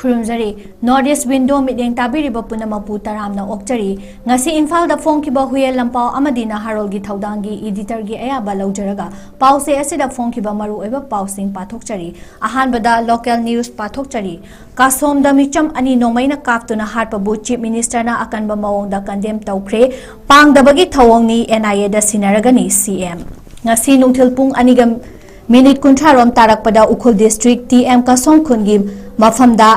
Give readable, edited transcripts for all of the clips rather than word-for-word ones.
ꯈꯨꯔꯨꯝꯖꯔꯤ ꯅꯣꯔथ ꯏꯁ window ꯃꯤꯠꯌꯦꯡ ꯇꯥꯕꯤꯔꯤꯕ ꯄꯨꯝꯅꯃꯛꯄꯨ ꯇꯔꯥꯝꯅ ꯑꯣꯛꯆꯔꯤ ꯉꯁꯤ ꯏꯝꯐꯥꯜꯗ ꯐꯣꯡꯈꯤꯕ ꯍꯨꯌꯦꯜ ꯂꯝꯄꯥꯎ ꯑꯃꯗꯤ ꯅꯍꯥꯔꯣꯜꯒꯤ ꯊꯧꯗꯥꯡꯒꯤ ꯏꯗꯤꯇꯔꯒꯤ ꯑꯌꯥꯕ ꯂꯧꯖꯔꯒ ꯄꯥꯎꯆꯦ ꯑꯁꯤꯗ ꯐꯣꯡꯈꯤꯕ ꯃꯔꯨꯑꯣꯏꯕ ꯄꯥꯎꯁꯤꯡ ꯄꯥꯊꯣꯛꯆꯔꯤ ꯑꯍꯥꯟꯕꯗ ꯂꯣꯀꯦꯜ ꯅ꯭ꯌꯨꯁ ꯄꯥꯊꯣꯛꯆꯔꯤ ꯀꯥꯁꯣꯝꯗ ꯃꯤꯆꯝ ꯑꯅꯤ ꯅꯣꯡꯃꯩꯅ ꯀꯥꯞꯇꯨꯅ ꯍꯥꯠꯄꯕꯨ ꯆꯤꯞ ꯃꯤꯅꯤꯁꯇꯔꯅ ꯑꯀꯟꯕ ꯃꯑꯣꯡꯗ ꯀꯟꯗꯦꯝ ꯇꯧꯈ꯭ꯔꯦ ꯄꯥꯡꯗꯕꯒꯤ ꯊꯧꯑꯣꯡꯅꯤ NIAꯗ ꯁꯤꯟꯅꯔꯒꯅꯤ CM ngasi nungthil pung anigam minute kunthrarom tarakpada ukhul district TM Kasong khungi mafamda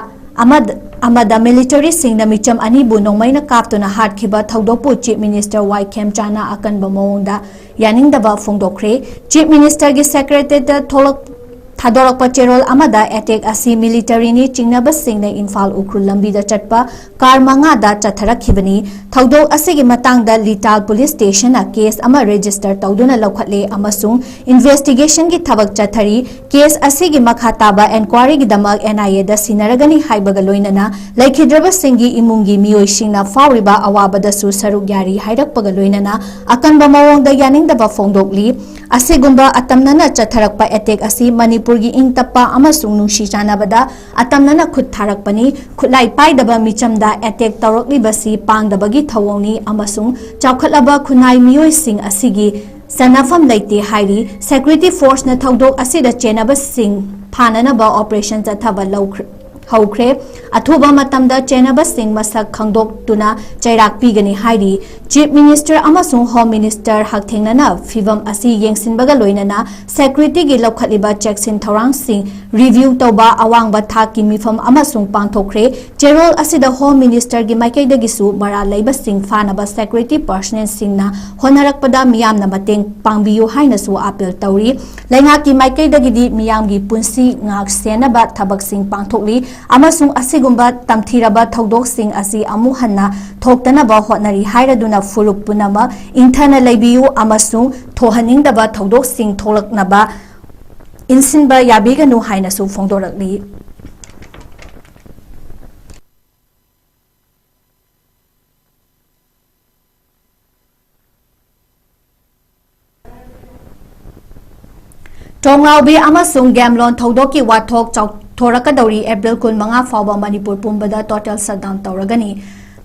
amada military singna micham ani bu nongmaina kaptuna hatkhiba thaudopu chief minister 𝐻𝐸𝐯𝐞𝐰𝐬 akanba mawongda yaningdaba phongdokhre chief minister gi secretary da tholak Thadorok Cherol Amada attack asi military ni chingnaba singna Imphal Ukhul lambi da chatpa car manga da chatharakibani thaudok asigi matangda Lital police station a case ama register tawduna lokhatle amasung investigation gi thabak chathari case asigi makhataba inquiry gi damak NIA da sinaragani haibaga loinana laikhidraba singi imungi miyoi singna fawriba awaba da su saruk yari hairakpaga loinana akanba mawongda yaningdaba phongdokli asigumba atamnana chatharakpa attack asi manipurgi ingtappa amasung nungsi chanabada atamnana khut tharakpani khutlai paidaba michamda attack tawraklibasi pangdabagi thawongni amasung chawkhatlaba khunai miyoi sing asigi sanafam laite hairi security force na thaudok asida chenaba sing phananaba operation chathaba haukhre athuba matamda chenaba sing masak khangdok tuna chairak pigani hairi chief minister amasung home minister hakthengnana fibam asi yengsinbaga loinana security gi lokhatliba checksin thorang sing review toba awangba thaki mifam amasung pangthokre cherol asida home minister gi maikaidagi su mara leiba sing fanaba security personnel singna honarakpada miyamna mateng pangbiyu haina su appeal tawri laingaki maikaidagi di miyamgi punsi ngak senaba thabak sing pangthokli amasung asigumba tamthiraba thaudok sing asi amu hanna thoktanaba hotnari hairaduna furup punama inthana leibiyu amasung thohaningdaba thaudok sing tholaknaba insinba yabiganu haina su phongdorakli Tonglaubi amasung gamlon thaudoki wathok thorakadori April 15 fawba Manipur pumbada total shutdown tawragani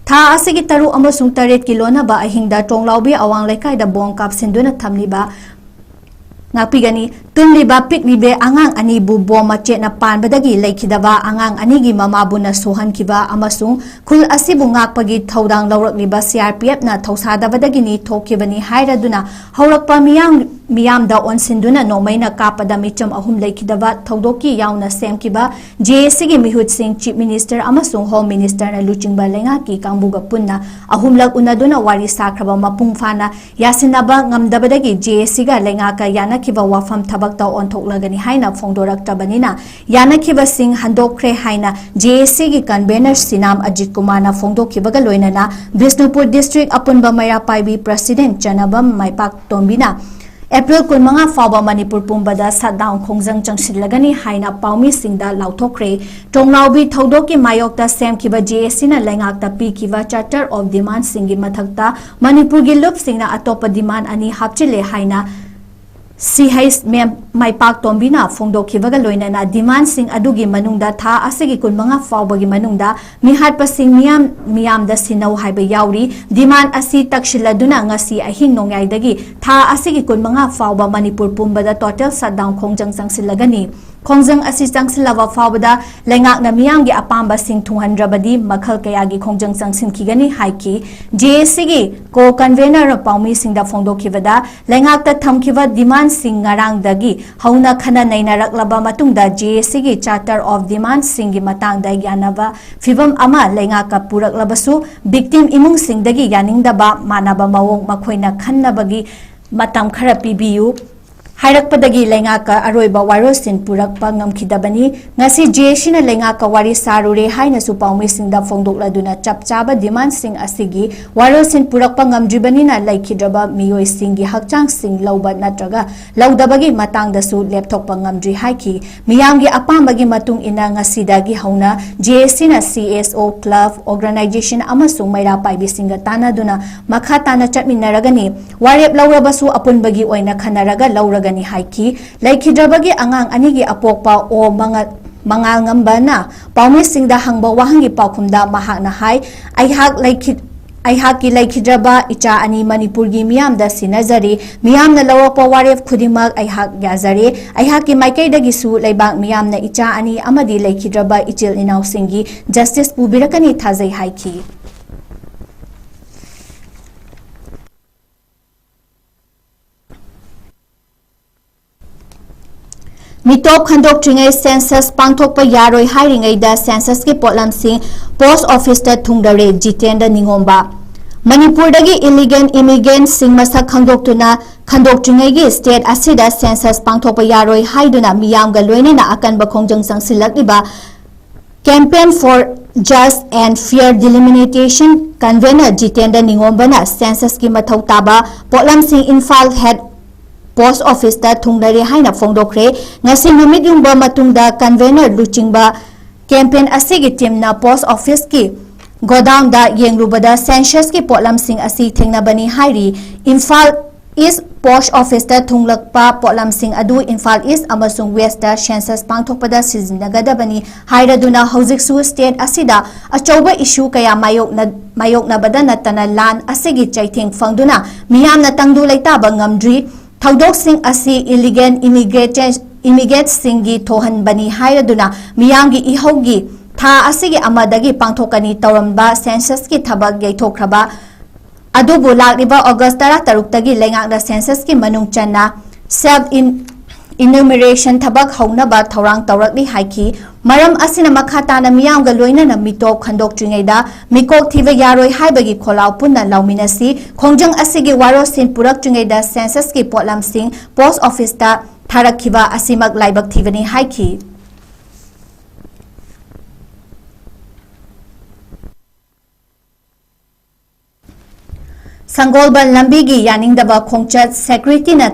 tha asigi taru amasung taret kilona ba ahingda Tonglaubi awang lekai da bong kap sinduna thamliba ngapigani tumliba piklibe angang ani bu boma chena panbadagi leikhidaba angang ani gi mama buna sohan kiba amasung khul asibu ngakpagi thodang lawrakliba CRPF na thausadabadagi ni thokibani hairaduna haurakpa miyam da onsinduna nomaina kapada micham ahum leikhidaba thaudoki yauna semkiba JSC gi mihut sing chief minister amasung home minister na luchingba lenga ki kangbuga punna ahumlak unaduna wari sakraba mapung fana yasinaba ngamdabadagi JSC ga lenga ka yana kiba wafam tabakta onthoklagani haina phongdoraktabanina yana kiba sing handokre haina JSC gi convener Sinam Ajit Kumar na phongdokhibaga loinana Bisnupur district apunba maira paibi president Chanabam Maipak Tombina April 15 fawba Manipur pumbada shutdown khongjang changsilagani haina paumi singda lauthokre Tonglaubi thaudoki mayokta semkiba JSC na lengakta pikiba charter of demand singi mathakta Manipur gi lup singna atopa demand ani hapchile haina CH Maipak Tombina phongdokhibaga loinana demand sing adugi manungda tha asigi 15 fawbagi manungda mihat pasing miyam da sinau haiba yauri demand asi takshiladuna ngasi ahing nongyaidagi tha asigi 15 fawba Manipur pumbada total shutdown khongjang changsilagani khongjang asi changsilaba fawbada lengakna miyamgi apamba sing 200 makhal kayagi khongjang changsinkhigani haiki JSC gi co convener paumi singda phongdokhibada lengakta thamkhiba demand sing ngarangdagi hauna khana nainaraklaba matungda JSC gi charter of demand singi matangda yanaba fibam ama lengaka puraklabasu victim imung singdagi yaningdaba manaba mawong makhoina khannabagi matam khara pibiyu Hairakpadagi lengaka aroiba warosin purakpa ngamkhidabani ngasi JSC na lengaka wari sarure haina su paumi singda phongdokladuna chapchaba demand sing asigi warosin purakpa ngamdribani na laikhidraba miyoi singi hakchang sing lauba natraga laudabagi matangda su lepthokpa ngamdri haiki miyamgi apambagi matung ina ngasidagi hauna JSC na CSO club organization amasung maira paibi singa tanaduna makha tana chatminaragani warep laurabasu apunbagi oina khanaraga lauraga ni haiki laikhidrabagi angang anigi apokpa o manga Mangal ngambana paumesingda hangba wahangi paukhumda mahakna hai aihaki laikhidraba icha ani manipurgi miyamda sinazari miyamna lawakpa waref khudimak aihak yazare aihaki maikaidagi su leibak miyamna icha ani amadi laikhidraba ichil inausingi justice pubirakani thazai haiki Mitop khandok tringai census pangthokpa yaroi hairingai da census ki potlamsing post office ta thungdare jiten da ningomba Manipur dagi illegal immigrant sing masak khandok tringai gi state asida census pangthokpa yaroi haiduna miyam ga loinena akan ba khongjang sangsilakiba campaign for just and fair delimitation convener jiten da ningomba na census ki mathau taba potlamsing infal head post office ta thungdare haina phongdokre ngasi numit yungba matungda convener luchingba campaign asigi team na post office ki godown da yengrubada census ki potlamsing asi thengnabani hairi infal East post office ta thunglakpa potlamsing adu infal East amasung west da census pangthokpada siznagadabani hairaduna hojiksu state asida achauba issue kaya mayokna badana tana lan asigi chaitheng phangduna miyamna tangdu laitaba ngamdri Thaudok sing asi illegal immigrant singi thohan bani hairaduna miyangi ihogi tha asigi amadagi pangthokani tawramba census ki thabak yaithokraba adubu lakriba August 13 tagi lengakda census ki manung channa self enumeration thabak haunaba thorang tawrakli haiki maram asina makhata na miyamga loina na mitop khandok tringaida mikok thiba yaroi haibagi kholau punna lauminasi khongjang asigi waro sin purak tringaida census ki potlamsing post office ta tharakhiba asimak laibak thibani haiki Sangolban lambigi yaningdaba khongchat security na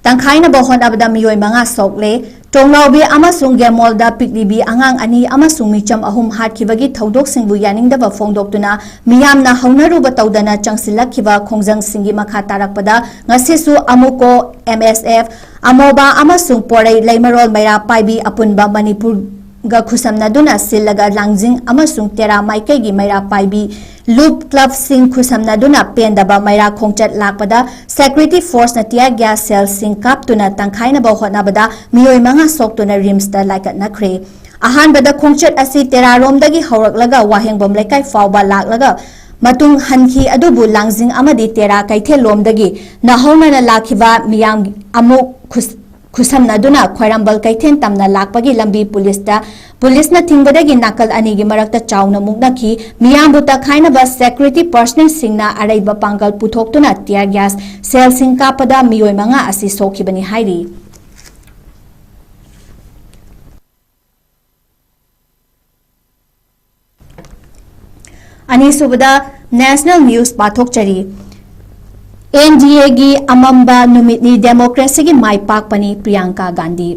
tangkhaina bahon abada miyoi manga sokle tonglaubi amasung gemolda piklibi angang ani amasung micham ahum hatkibagi thaudok singbu yaningdaba phongdoktuna miyamna haunaruba tawdana changsilakhiba khongjang singi makha tarakpada ngasisu amuko MSF amoba amasung porei leimarol maira paibi apunba manipur ga khusamnaduna sillaga langjing amasung tera maikegi maira paibi loop club sing khusamnaduna pendaba maira khongchat lakpada security force na tia gas cell sing kaptuna tangkhaina ba hotnabada miyoi manga soktuna rims ta laikat nakre ahan bada khongchat asi tera romdagi hawraklaga wahengbom laikai fawba laklaga matung hanki adubu langjing amadi tera kaithel lomdagi nahona lakhiba miyam amuk Khusamnaduna khwairambal kaithen tamna lakpagi lambi pulisna thingbadagi nakal anigi marakta chawna muknakhi miyambu takhaina ba security personnel singna araiba pangal puthoktuna tear gas cell sing kapada miyoi manga asi sokhibani hairi ani subada national news pathokchari NDA gi amamba numitni democracy gi mai pakpani Priyanka Gandhi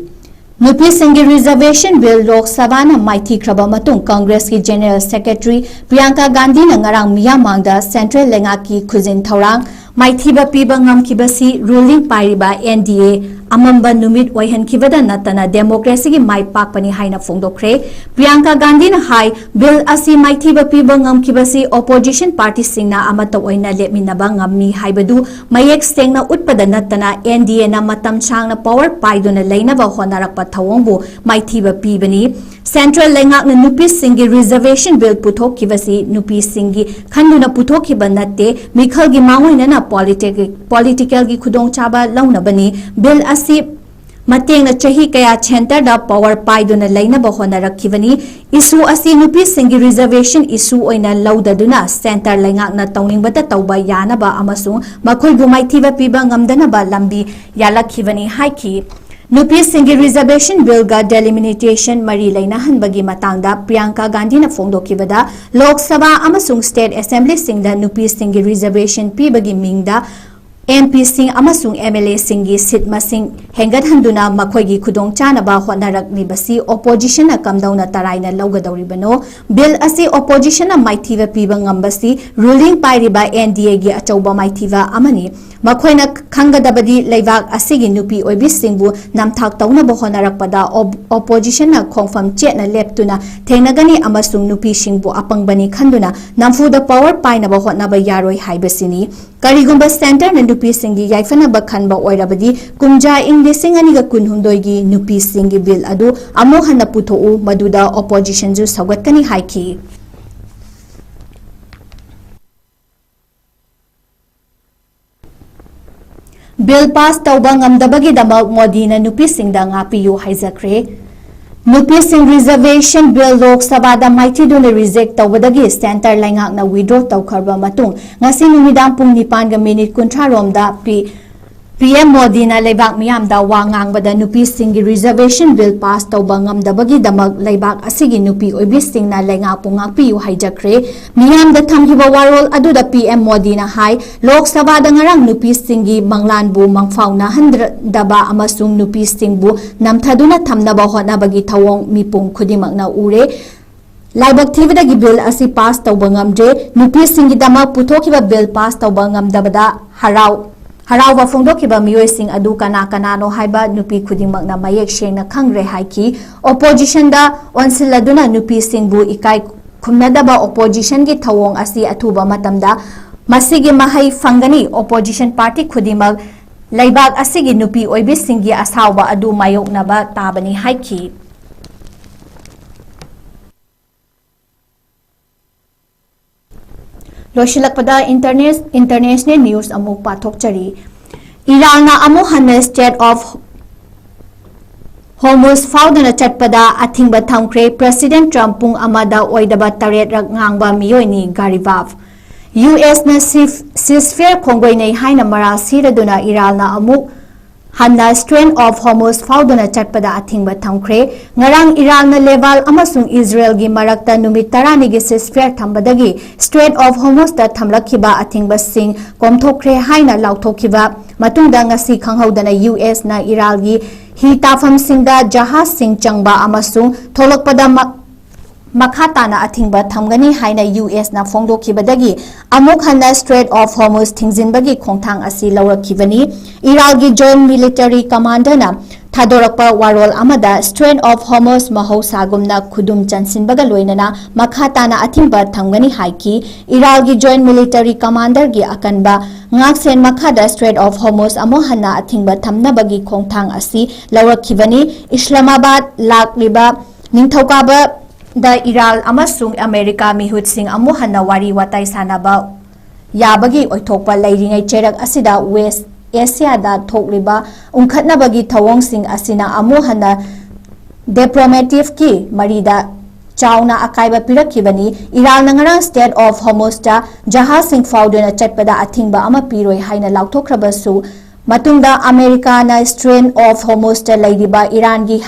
nupi singi reservation bill Lok Sabha na maithi khraba matung Congress ki General Secretary Priyanka Gandhi na ngarang miyamangda Central Lenga ki khuzin thorang maithiba piba ngamkibasi ruling pairiba NDA amamba numit waihankibada natana democracy gi mai pakpani haina phongdokre Priyanka Gandhi na hai bill asi maithiba piba ngamkibasi opposition party singna amata oina lepminaba ngamni haibadu mayek stengna utpada natana NDA na matam changna power paiduna leinaba honarakpa thawongbu maithiba pibani Central Lengak na nupi singi reservation bill puthokibasi nupi singi khanduna puthokiba natte mikhal gi mangoina na political gi khudong chaba launa bani bill asi mateng na chahi kaya center da power paiduna laina ba hona rakhibani issue asi nupi singi reservation issue oina laudaduna center lengak na tawning bata tawba yana ba amasung makhoi bu maithiba piba ngamdana ba lambi yalakhibani haiki nupi singi reservation bill ga delimitation mari laina hanbagi matangda Priyanka Gandhi na phongdokibada Lok Sabha amasung State Assembly singda nupi singi reservation pibagi mingda MP Singh amasung MLA Singhgi sit masing hengat handuna makhoigi khudong chanaba hotnaraknibasi opposition na kamdauna taraina laugadoribano bill asi opposition na maithiva piba ngambasi ruling pairiba NDA gi achauba maithiva amani makhoina khangadabadi leibak asigi nupi oibisingbu namthak taunaba honarakpada opposition na khongfam chetna leptuna thenagani amasung nupi singbu apangbani khanduna namfuda power painaba hotnaba yaroi haibasini Karigumba Center na nupi singi yaifana bakhanba oirabadi kumja English aniga kunhumdoigi nupi singi bill adu amohana puthou maduda opposition ju sawgatkani haiki bill pass tauba ngamdabagi dama modi na nupi singda ngapiyu haijakre nupi sing reservation bill Lok Sabha da maiti duna reject tawbadagi center laingak na withdraw tawkharba matung ngasi numidang pung 9:30 romda PM Modi na leibak miyam da wangang bada nupi singi reservation bill pass tawba ngamdabagi damag leibak asigi nupi oibising na laingak pungak piyu haijakre miyam da thamhiba warol adu da PM Modi na hai Lok Sabha da ngarang nupi singi manglan bu mangfauna handaba amasung nupi singbu namthaduna thamnaba hotnabagi thawong mipung khudimak na ure Laibak thibadagi bill asi pass tawba ngamdre nupi singi dama puthokiba bill pass tawba ngamdabada Harawa fongdokiba miyoy sing adu kana-kanano haiba nupi khudingmakna mayek sengna khangre haiki opposition da onsiladuna nupi singbu ikai khumnadaba opposition gi thawong asi athuba matamda masigi mahai fangani opposition party khudimak laibak asigi nupi oibi singi asawba adu mayoknaba tabani haiki Loshilakpada international news amuk pathok chari Iran na amu hana state of Hormuz faudana chatpada athingba thamkre President Trump pung amada oidaba taret rak ngangba miyoini garivav US na ceasefire khongoi nei haina mara siraduna Iran na amu Hanna strain of Hormuz faudana chatpada athingba thamkre ngarang Iran na level amasung Israel gi marakta numit tarani gi ceasefire thambadagi strain of Hormuz da thamlakhiba athingba sing komthokre haina lauthokhiba matungda ngasi khanghaudana US na Iran gi hi tafam singda jahaz sing changba amasung tholakpada Makhatana athingba thamgani haina US na fongdokhibadagi amuk hana Strait of Hormuz thingzinbagi khongthang asi lawrakhibani Iran gi Joint Military Commander na Thadorakpa warol amada Strait of Hormuz mahausagumna khudum chansinbaga loinana Makhatana athingba thamgani haiki Iran gi Joint Military Commander gi akanba ngaksen makhada Strait of Hormuz amohana athingba thamnabagi khongthang asi lawrakhibani Islamabad lakliba ningthokaba da Iran amasung America mihut sing amuhana wari watai sanaba yabagi oithokpa leiringai cherak asida West Asia da thokliba unkhatnabagi thawong sing asina amuhana diplomatic ki marida chauna akaiba pirakhibani Iran nangara State of Hormuz da jahaz sing faudena chatpada athingba ama piroi haina lauthokrabasu matungda America na Strait of Hormuz da leidiba Iran gi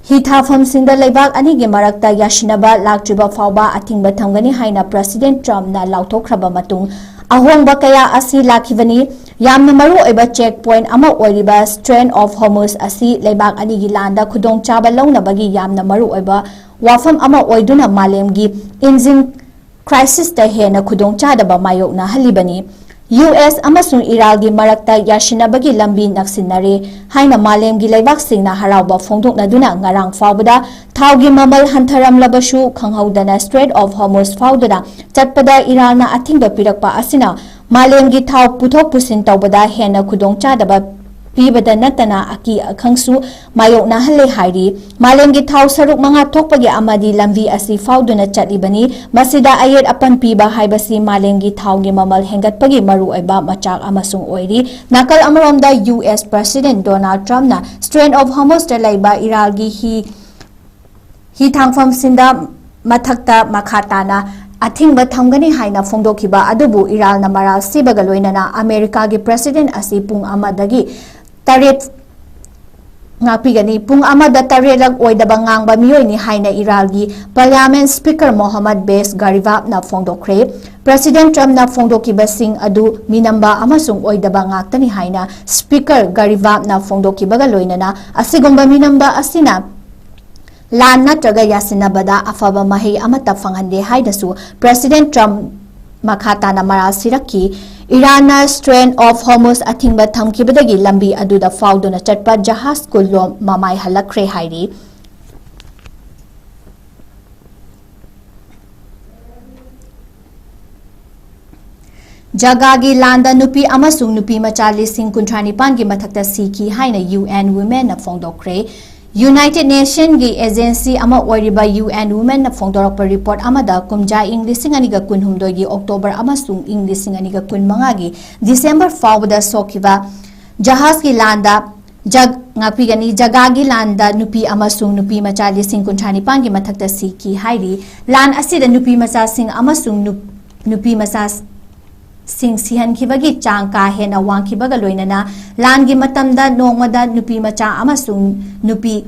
Hithafam singda leibak ani gi marakta yashinaba laktriba fauba athingba thamgani haina President Trump na lauthokraba matung ahongba kaya asi lakhibani yamna maru oiba checkpoint ama oiriba Strait of Hormuz asi leibak ani gi landa khudong chaba launabagi yamna maru oiba wafam ama oiduna malemgi engine crisis ta hena khudong chadaba mayokna halibani US amasung Iran gi marakta yashinabagi lambi naksinare haina malemgi leibak singna harauba fongdoknaduna ngarang faubada thaugi mamal hantaram labashu khanghaudana Strait of Hormuz faudana chatpada Iran na athingba pirakpa asina malemgi thau puthok pusin tawbada hena khudong chadaba pibada natana aki akhangsu mayokna halle hairi malemgi thau saruk manga thokpagi amadi lambi asi fauduna chatlibani masida ayet apan piba haibasi malemgi thaugi mamal hengatpagi maru oiba machak amasung oiri nakal amaromda US President Donald Trump na Strait of Hormuz da laiba Iralgi hi thangfam sinda mathakta makhatana athingba thamgani haina fongdokhiba adubu Iran na maral sibaga loinana America gi President asi pung amadagi taret ngapigani pung amada tarelag oidaba ngangba miyoi ni haina iralgi parliament speaker Mohammad Bes Garivab na fongdokre President Trump na fongdokiba sing adu minamba amasung oidaba ngaktani haina speaker Garivab na fongdokibaga loinana asigumba minamba asina lan natraga yasinabada afaba mahei amata fanghande hainasu President Trump makata na maral siraki Iran Strait of Hormuz athingba thamkibadagi lambi aduda fauduna chatpa jahaz kulom mamai halakre hairi Jagagi landa nupi amasung nupi macha lising kuntranipan gi mathakta siki haina UN Women na fongdokre United Nations gi agency ama oiriba UN Women na fongdorokpa report amada kumja lising aniga kunhumdoi gi October amasung lising aniga kunmanga gi December fawda sokiba jahaz gi landa ngapigani jagagi landa nupi amasung nupi macha lising kuntranipan gi mathakta siki hairi lan asida nupi macha sing amasung nupi macha sing sihan kibagi chang ka hena wang kibaga loinana langi matamda nongmada nupi macha amasung nupi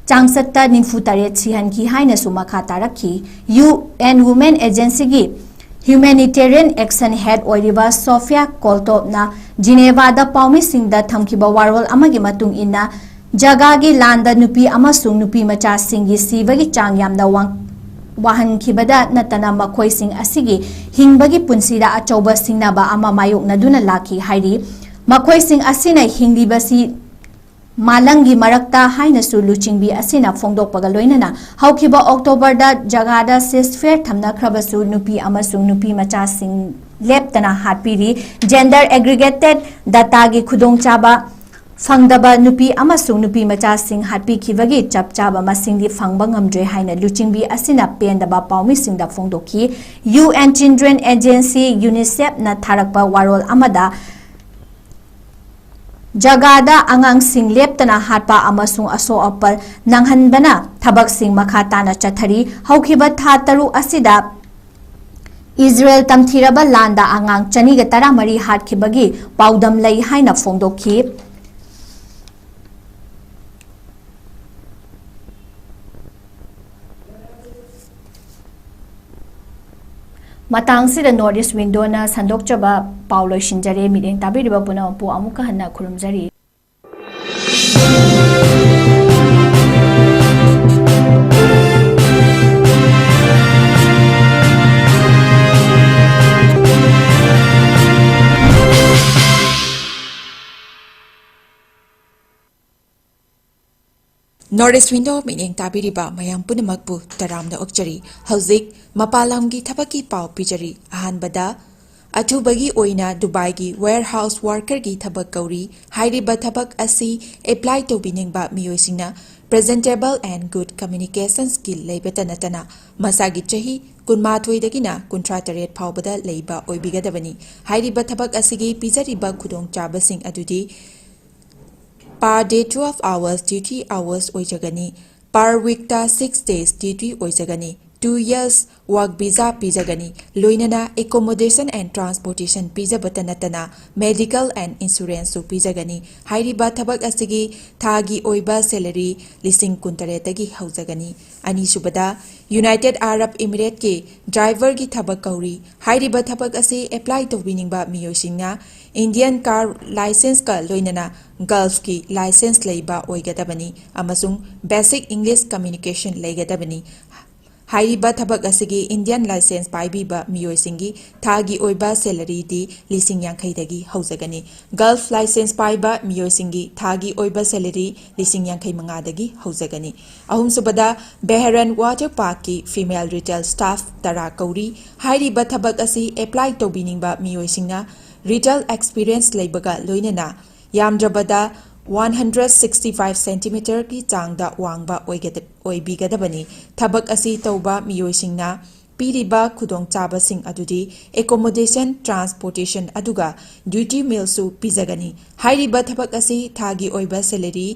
changsatta nimfu taret sihan ki haina sumakha taraki UN Women Agency gi Humanitarian Action Head oiriba Sofia Koltop na Geneva da paumi singda thamkiba warol amagi matung inna jagagi landa nupi amasung nupi macha singi sibagi chang yamda wahan kibada natana makoi sing asigi hingbagi punsida achauba singnaba ama mayok naduna laki hairi makoi sing asina hinglibasi malangi marakta haina su luchingbi asina fongdokpaga loinana haukiba October da jagada ceasefire thamna khrabasu nupi amasung nupi macha sing leptana hatpiri gender aggregated data gi khudongchaba fangdaba nupi amasung nupi macha sing hatpi khibagi chapchaba masingdi fangba ngamdre haina luchingbi asina pendaba paumi singda fongdoki UN Children Agency UNICEF na tharakpa warol amada jagada angang sing leptana hatpa amasung aso apal nanghanbana thabak sing makhata na chathari haukiba tha taru asida Israel tamthiraba landa angang chaniga taramari hatkibagi paudam lei haina fongdoki matang sida Northeast window na sandokchaba Paulo Shinjare mideng tabiriba puna po amuka hanna khurumjari Northeast window meaning tabiriba mayam punamakpu taramda okchari hauzik mapalamgi thabaki pau pijari ahanbada athubagi oina Dubai gi warehouse worker gi thabak kauri hairiba thabak asi apply to biningba miyoisingna presentable and good communication skill leibeta natana masagi chahi kunmathoi dagina kuntrataret phawbada leiba oibigadabani hairiba thabak asigi pijariba khudong chabasing adudi per day 12 hours duty hours oijagani per week ta 6 days duty oijagani 2 years work visa pijagani loinana accommodation and transportation pijabata natana medical and insurance su pijagani hairiba thabak asigi thagi oiba salary lising kuntaretagi haujagani ani subada United Arab Emirates ke driver gi thabak kauri hairiba thabak asi apply to winingba miyosingna Indian car license ka loinana Gulf ki license leiba oigadabani amasung basic English communication leigadabani hairiba thabak asigi Indian license paibiba miyoisingi thagi oiba salary di lising yankhai dagi haujagani Gulf license paiba miyoisingi thagi oiba salary lising yankhai manga dagi haujagani ahum subada Behran water park ki female retail staff tara kauri hairiba thabak asi apply to biningba miyoisingna retail experience leibaga loinana yamdrabada 165 cm ki changda wangba oibigadabani thabak asi tauba miyoisingna piriba khudong chabasing adudi accommodation transportation aduga duty meal su pizagani hairiba thabak asi thagi oiba salary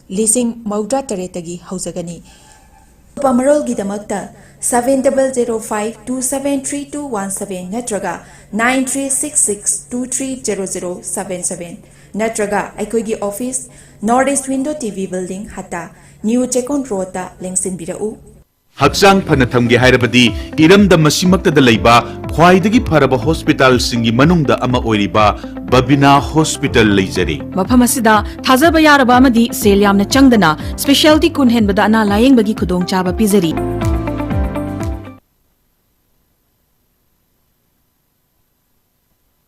lising mauda taretagi haujagani pamarol gidamakta 7005273217 natraga 9366230077 natraga aikoigi office Northeast Window TV building hata New Chekon Road ta lengsinbirau. Hakchang phana thamge hairabadi iramda masimakta leiba khwaidagi pharaba hospital singi manungda ama oiriba Babina Hospital leijari. Mafam asida thajaba yaraba amadi sel yamna changdana specialty kun henbada ana layeng bagi khudong chaba pizari.